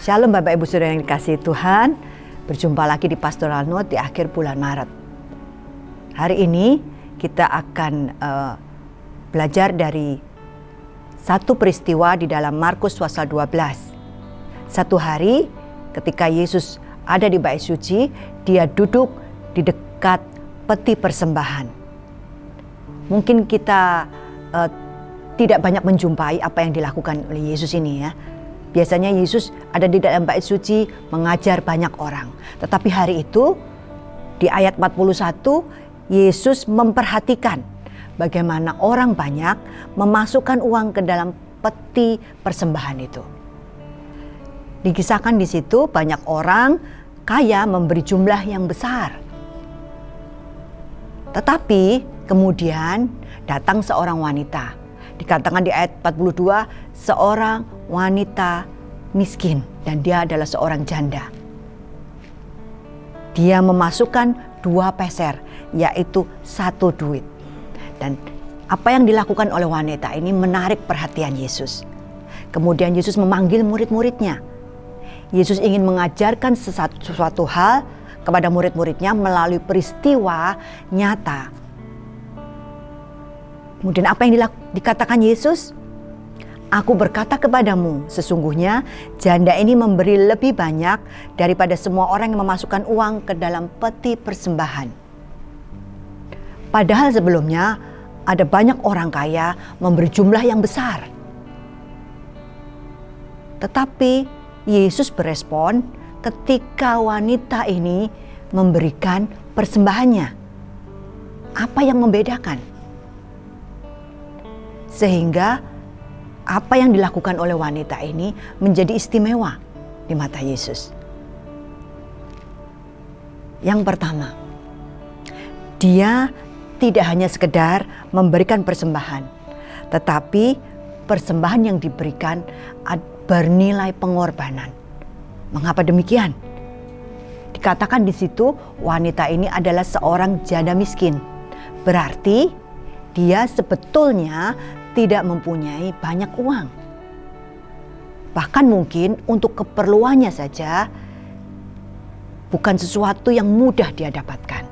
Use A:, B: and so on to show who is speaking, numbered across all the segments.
A: Shalom Bapak Ibu Saudara yang dikasihi Tuhan. Berjumpa lagi di Pastoral Note di akhir bulan Maret. Hari ini kita akan belajar dari satu peristiwa di dalam Markus pasal 12. Satu hari ketika Yesus ada di bait suci, dia duduk di dekat peti persembahan. Mungkin kita tidak banyak menjumpai apa yang dilakukan oleh Yesus ini ya. Biasanya Yesus ada di dalam bait suci mengajar banyak orang. Tetapi hari itu di ayat 41 Yesus memperhatikan bagaimana orang banyak memasukkan uang ke dalam peti persembahan itu. Dikisahkan di situ banyak orang kaya memberi jumlah yang besar. Tetapi kemudian datang seorang wanita. Dikatakan di ayat 42, seorang wanita miskin dan dia adalah seorang janda. Dia memasukkan 2 peser, yaitu 1 duit. Dan apa yang dilakukan oleh wanita ini menarik perhatian Yesus. Kemudian Yesus memanggil murid-muridnya. Yesus ingin mengajarkan sesuatu hal kepada murid-muridnya melalui peristiwa nyata. Kemudian apa yang dikatakan Yesus? Aku berkata kepadamu, sesungguhnya janda ini memberi lebih banyak daripada semua orang yang memasukkan uang ke dalam peti persembahan. Padahal sebelumnya ada banyak orang kaya memberi jumlah yang besar. Tetapi Yesus berespon ketika wanita ini memberikan persembahannya. Apa yang membedakan? Sehingga apa yang dilakukan oleh wanita ini menjadi istimewa di mata Yesus. Yang pertama, dia tidak hanya sekedar memberikan persembahan, tetapi persembahan yang diberikan bernilai pengorbanan. Mengapa demikian? Dikatakan di situ wanita ini adalah seorang janda miskin. Berarti dia sebetulnya tidak mempunyai banyak uang. Bahkan mungkin untuk keperluannya saja bukan sesuatu yang mudah dia dapatkan.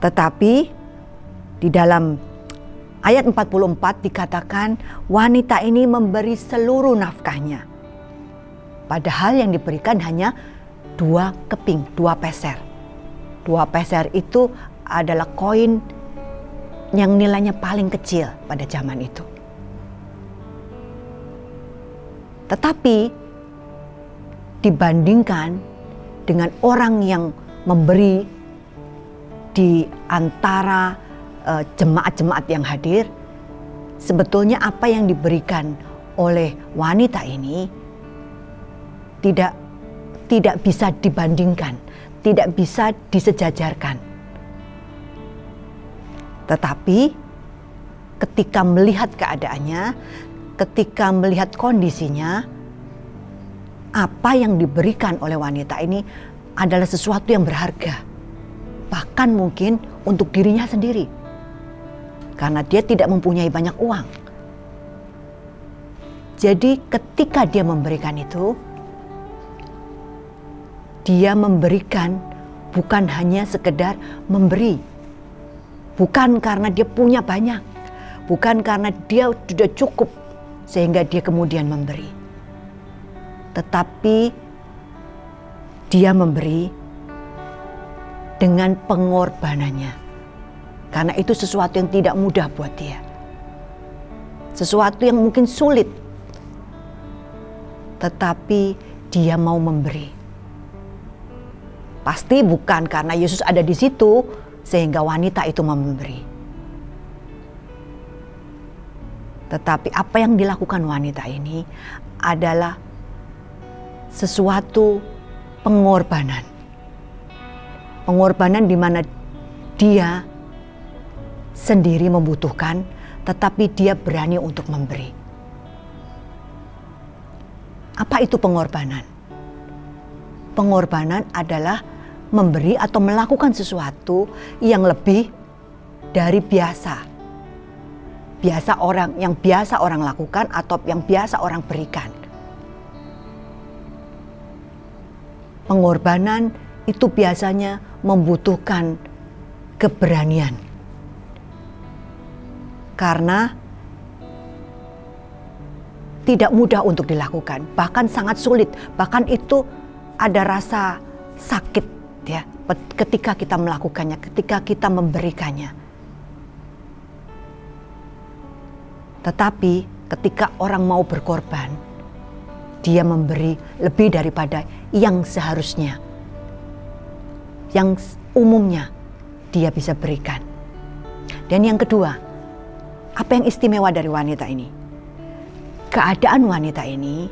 A: Tetapi di dalam ayat 44 dikatakan wanita ini memberi seluruh nafkahnya. Padahal yang diberikan hanya 2 keping, 2 peser. 2 peser itu adalah koin yang nilainya paling kecil pada zaman itu. Tetapi dibandingkan dengan orang yang memberi di antara jemaat-jemaat yang hadir, sebetulnya apa yang diberikan oleh wanita ini tidak bisa dibandingkan, tidak bisa disejajarkan. Tetapi ketika melihat keadaannya, ketika melihat kondisinya, apa yang diberikan oleh wanita ini adalah sesuatu yang berharga. Bahkan mungkin untuk dirinya sendiri. Karena dia tidak mempunyai banyak uang. Jadi ketika dia memberikan itu, dia memberikan bukan hanya sekedar memberi. Bukan karena dia punya banyak, bukan karena dia sudah cukup sehingga dia kemudian memberi. Tetapi dia memberi dengan pengorbanannya. Karena itu sesuatu yang tidak mudah buat dia. Sesuatu yang mungkin sulit. Tetapi dia mau memberi. Pasti bukan karena Yesus ada di situ sehingga wanita itu memberi. Tetapi apa yang dilakukan wanita ini adalah sesuatu pengorbanan. Pengorbanan di mana dia sendiri membutuhkan, tetapi dia berani untuk memberi. Apa itu pengorbanan? Pengorbanan adalah memberi atau melakukan sesuatu yang lebih dari biasa. Yang biasa orang lakukan atau yang biasa orang berikan. Pengorbanan itu biasanya membutuhkan keberanian. Karena tidak mudah untuk dilakukan, bahkan sangat sulit, bahkan itu ada rasa sakit ya ketika kita melakukannya, ketika kita memberikannya. Tetapi ketika orang mau berkorban, dia memberi lebih daripada yang seharusnya, yang umumnya dia bisa berikan. Dan yang kedua, apa yang istimewa dari wanita ini? Keadaan wanita ini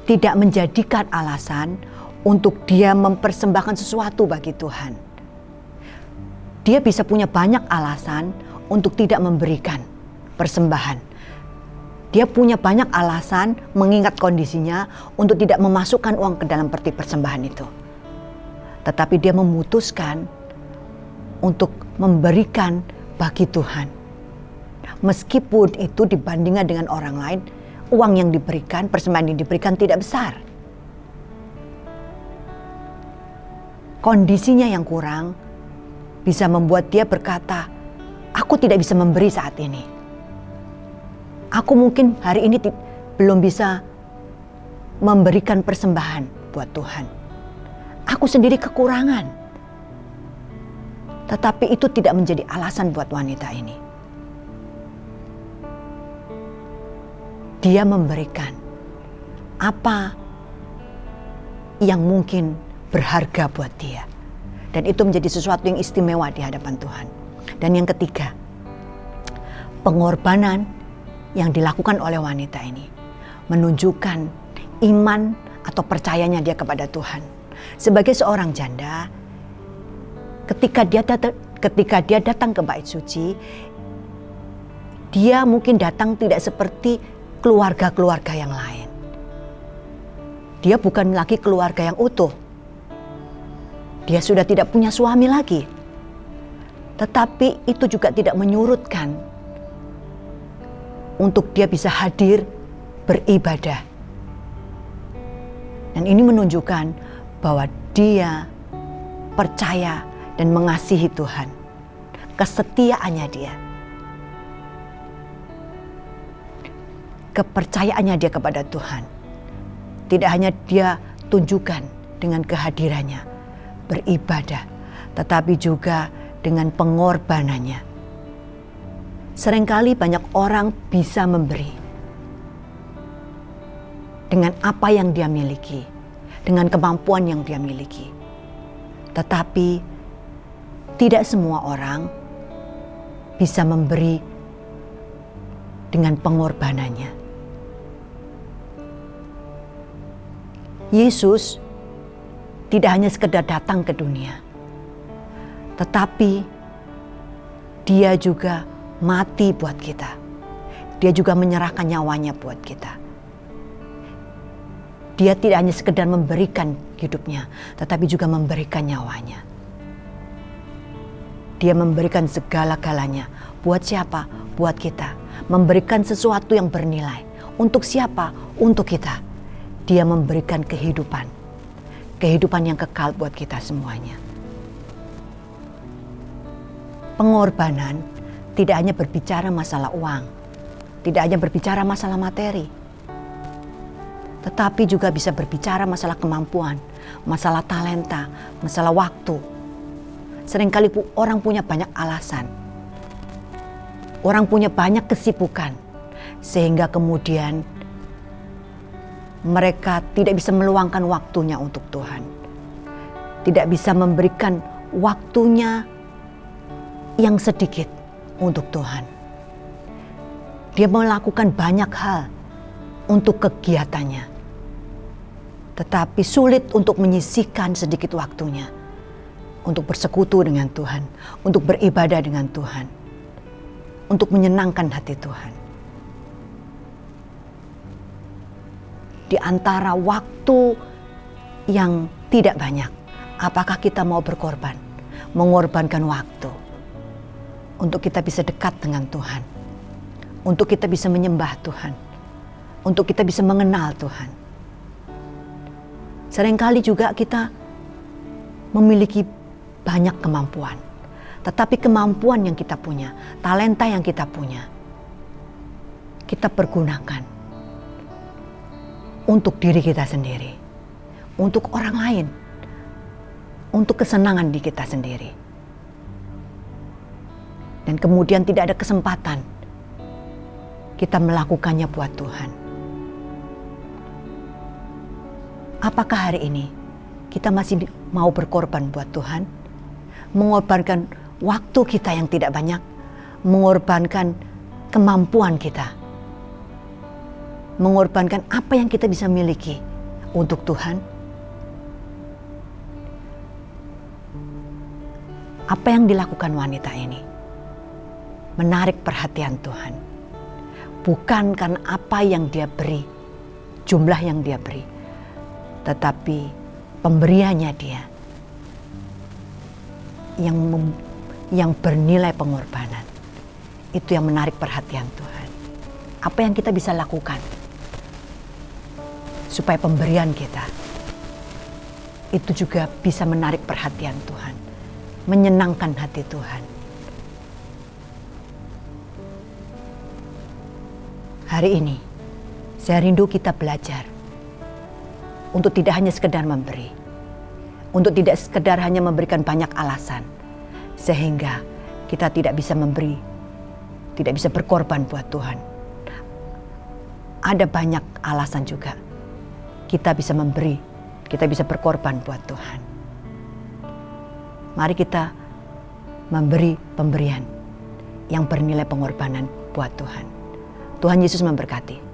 A: tidak menjadikan alasan untuk dia mempersembahkan sesuatu bagi Tuhan. Dia bisa punya banyak alasan untuk tidak memberikan persembahan. Dia punya banyak alasan mengingat kondisinya untuk tidak memasukkan uang ke dalam peti persembahan itu. Tetapi dia memutuskan untuk memberikan bagi Tuhan. Meskipun itu dibandingkan dengan orang lain, uang yang diberikan, persembahan yang diberikan tidak besar. Kondisinya yang kurang bisa membuat dia berkata, aku tidak bisa memberi saat ini. Aku mungkin hari ini belum bisa memberikan persembahan buat Tuhan. Aku sendiri kekurangan. Tetapi itu tidak menjadi alasan buat wanita ini. Dia memberikan apa yang mungkin berharga buat dia. Dan itu menjadi sesuatu yang istimewa di hadapan Tuhan. Dan yang ketiga, pengorbanan yang dilakukan oleh wanita ini menunjukkan iman atau percayanya dia kepada Tuhan. Sebagai seorang janda, ketika dia datang ke bait suci, dia mungkin datang tidak seperti keluarga-keluarga yang lain. Dia bukan lagi keluarga yang utuh. Dia sudah tidak punya suami lagi. Tetapi itu juga tidak menyurutkan untuk dia bisa hadir beribadah. Dan ini menunjukkan bahwa dia percaya dan mengasihi Tuhan. Kesetiaannya dia. Kepercayaannya dia kepada Tuhan. Tidak hanya dia tunjukkan dengan kehadirannya, beribadah, tetapi juga dengan pengorbanannya. Seringkali banyak orang bisa memberi dengan apa yang dia miliki, dengan kemampuan yang dia miliki. Tetapi tidak semua orang bisa memberi dengan pengorbanannya. Yesus tidak hanya sekedar datang ke dunia, tetapi dia juga mati buat kita. Dia juga menyerahkan nyawanya buat kita. Dia tidak hanya sekedar memberikan hidupnya, tetapi juga memberikan nyawanya. Dia memberikan segala-galanya. Buat siapa? Buat kita. Memberikan sesuatu yang bernilai. Untuk siapa? Untuk kita. Dia memberikan kehidupan. Kehidupan yang kekal buat kita semuanya. Pengorbanan tidak hanya berbicara masalah uang. Tidak hanya berbicara masalah materi. Tetapi juga bisa berbicara masalah kemampuan, masalah talenta, masalah waktu. Seringkali orang punya banyak alasan. Orang punya banyak kesibukan. Sehingga kemudian mereka tidak bisa meluangkan waktunya untuk Tuhan. Tidak bisa memberikan waktunya yang sedikit untuk Tuhan. Dia melakukan banyak hal untuk kegiatannya. Tetapi sulit untuk menyisihkan sedikit waktunya untuk bersekutu dengan Tuhan, untuk beribadah dengan Tuhan, untuk menyenangkan hati Tuhan. Di antara waktu yang tidak banyak, apakah kita mau berkorban, mengorbankan waktu untuk kita bisa dekat dengan Tuhan, untuk kita bisa menyembah Tuhan, untuk kita bisa mengenal Tuhan. Seringkali juga kita memiliki banyak kemampuan, tetapi kemampuan yang kita punya, talenta yang kita punya, kita pergunakan untuk diri kita sendiri, untuk orang lain, untuk kesenangan di kita sendiri. Dan kemudian tidak ada kesempatan kita melakukannya buat Tuhan. Apakah hari ini kita masih mau berkorban buat Tuhan? Mengorbankan waktu kita yang tidak banyak, mengorbankan kemampuan kita, mengorbankan apa yang kita bisa miliki untuk Tuhan? Apa yang dilakukan wanita ini menarik perhatian Tuhan. Bukan karena apa yang dia beri, jumlah yang dia beri, tetapi pemberiannya dia yang bernilai pengorbanan. Itu yang menarik perhatian Tuhan. Apa yang kita bisa lakukan supaya pemberian kita itu juga bisa menarik perhatian Tuhan, menyenangkan hati Tuhan. Hari ini saya rindu kita belajar untuk tidak hanya sekedar memberi, untuk tidak sekedar hanya memberikan banyak alasan, sehingga kita tidak bisa memberi, tidak bisa berkorban buat Tuhan. Ada banyak alasan juga kita bisa memberi, kita bisa berkorban buat Tuhan. Mari kita memberi pemberian yang bernilai pengorbanan buat Tuhan. Tuhan Yesus memberkati.